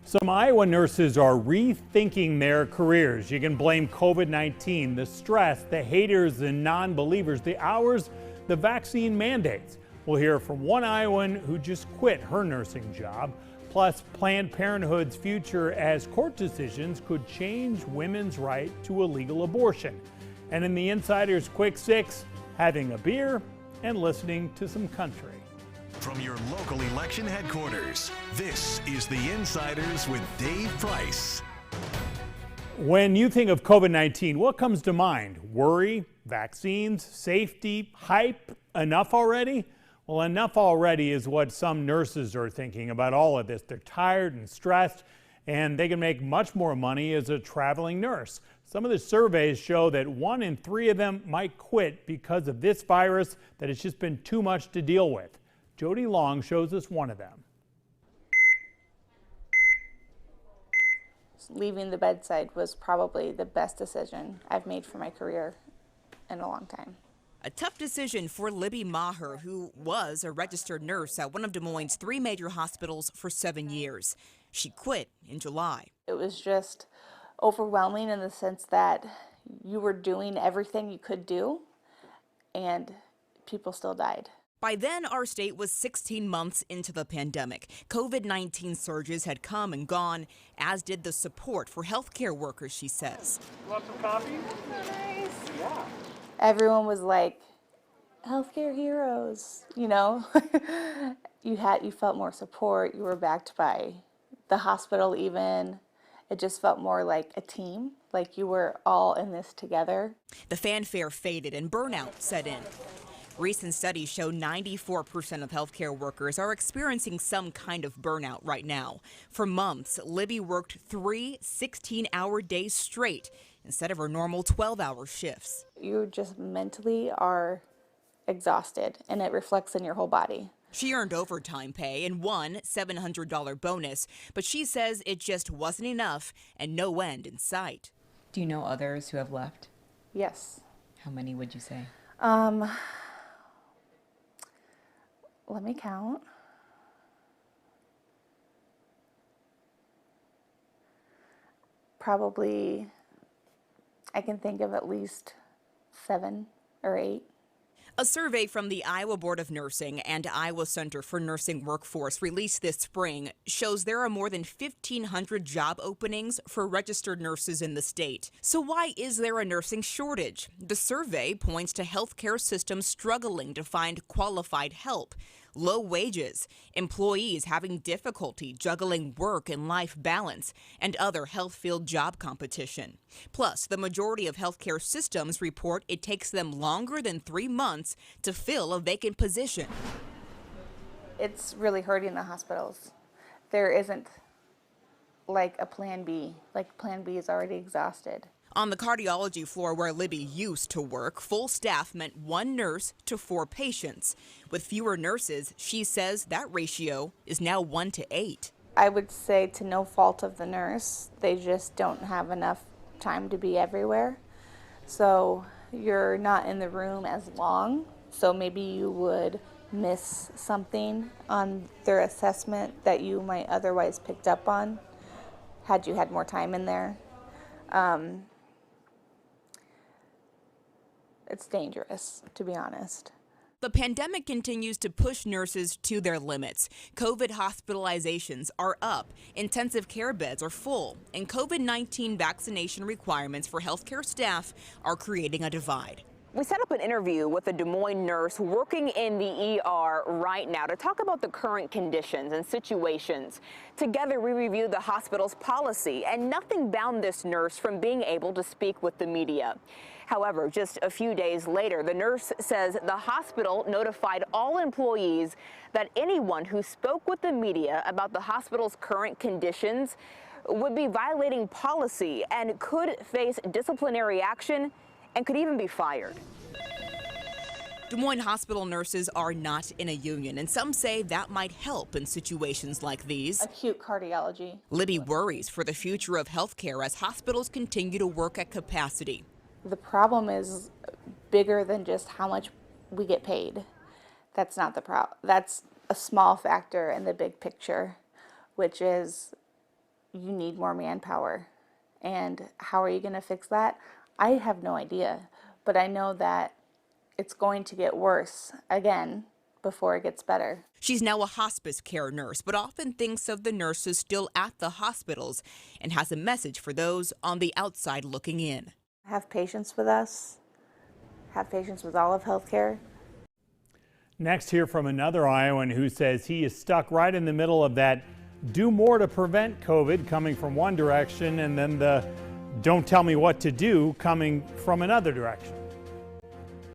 Some Iowa nurses are rethinking their careers. You can blame COVID-19, the stress, the haters and non-believers, the hours, the vaccine mandates. We'll hear from one Iowan who just quit her nursing job, plus Planned Parenthood's future as court decisions could change women's right to a legal abortion. And in the Insider's Quick Six, having a beer and listening to some country. From your local election headquarters, this is The Insiders with Dave Price. When you think of COVID-19, what comes to mind? Worry, vaccines, safety, hype, enough already? Well, enough already is what some nurses are thinking about all of this. They're tired and stressed, and they can make much more money as a traveling nurse. Some of the surveys show that 1 in 3 of them might quit because of this virus, that it's just been too much to deal with. Jody Long shows us one of them. Leaving the bedside was probably the best decision I've made for my career in a long time. A tough decision for Libby Maher, who was a registered nurse at one of Des Moines' 3 major hospitals for 7 years. She quit in July. It was just overwhelming in the sense that you were doing everything you could do, and people still died. By then, our state was 16 months into the pandemic. COVID-19 surges had come and gone, as did the support for healthcare workers, she says. Want some coffee? Nice. Yeah. Everyone was like, healthcare heroes, you know? You felt more support. You were backed by the hospital even. It just felt more like a team, like you were all in this together. The fanfare faded and burnout set in. Recent studies show 94% of healthcare workers are experiencing some kind of burnout right now. For months, Libby worked 3 16-hour days straight instead of her normal 12-hour shifts. You just mentally are exhausted, and it reflects in your whole body. She earned overtime pay and one $700 bonus, but she says it just wasn't enough and no end in sight. Do you know others who have left? Yes. How many would you say? Let me count. Probably, I can think of at least 7 or 8. A survey from the Iowa Board of Nursing and Iowa Center for Nursing Workforce released this spring shows there are more than 1,500 job openings for registered nurses in the state. So why is there a nursing shortage? The survey points to healthcare systems struggling to find qualified help. Low wages, employees having difficulty juggling work and life balance, and other health field job competition. Plus, the majority of healthcare systems report it takes them longer than 3 months to fill a vacant position. It's really hurting the hospitals. There isn't like a plan B. Like plan B is already exhausted. On the cardiology floor where Libby used to work, full staff meant 1 nurse to 4 patients. With fewer nurses, she says that ratio is now 1 to 8. I would say to no fault of the nurse, they just don't have enough time to be everywhere. So you're not in the room as long, so maybe you would miss something on their assessment that you might otherwise picked up on had you had more time in there. It's dangerous, to be honest. The pandemic continues to push nurses to their limits. COVID hospitalizations are up, intensive care beds are full, and COVID-19 vaccination requirements for healthcare staff are creating a divide. We set up an interview with a Des Moines nurse working in the ER right now to talk about the current conditions and situations. Together, we reviewed the hospital's policy, and nothing bound this nurse from being able to speak with the media. However, just a few days later, the nurse says the hospital notified all employees that anyone who spoke with the media about the hospital's current conditions would be violating policy and could face disciplinary action and could even be fired. Des Moines hospital nurses are not in a union, and some say that might help in situations like these. Acute cardiology. Libby worries for the future of healthcare as hospitals continue to work at capacity. The problem is bigger than just how much we get paid. That's not the problem. That's a small factor in the big picture, which is you need more manpower. And how are you going to fix that? I have no idea, but I know that it's going to get worse again before it gets better. She's now a hospice care nurse, but often thinks of the nurses still at the hospitals and has a message for those on the outside looking in. Have patience with us. Have patience with all of healthcare. Next, hear from another Iowan who says he is stuck right in the middle of that do more to prevent COVID coming from one direction and then the don't tell me what to do coming from another direction.